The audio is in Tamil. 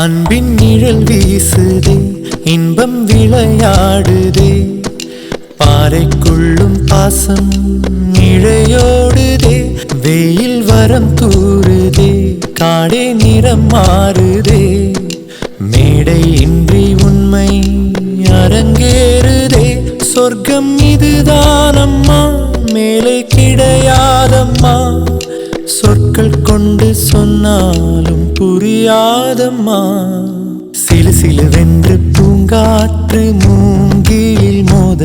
அன்பின் நிழல் வீசுதே, இன்பம் விளையாடுதே, பாறைக்குள்ளும் பாசம் இழையோடுதே, வெயில் வரம் தூறுதே, காடே நிறம் மாறுதே, மேடை இன்றி உண்மை அரங்கேறுதே, சொர்க்கம் இதுதானம்மா, மேலே கிடையாதம்மா, சொற்கள் கொண்டு சொன்னாலும் புரியாதம்மா, சிலு சிலுவென்று பூங்காற்று மூங்கில் மோத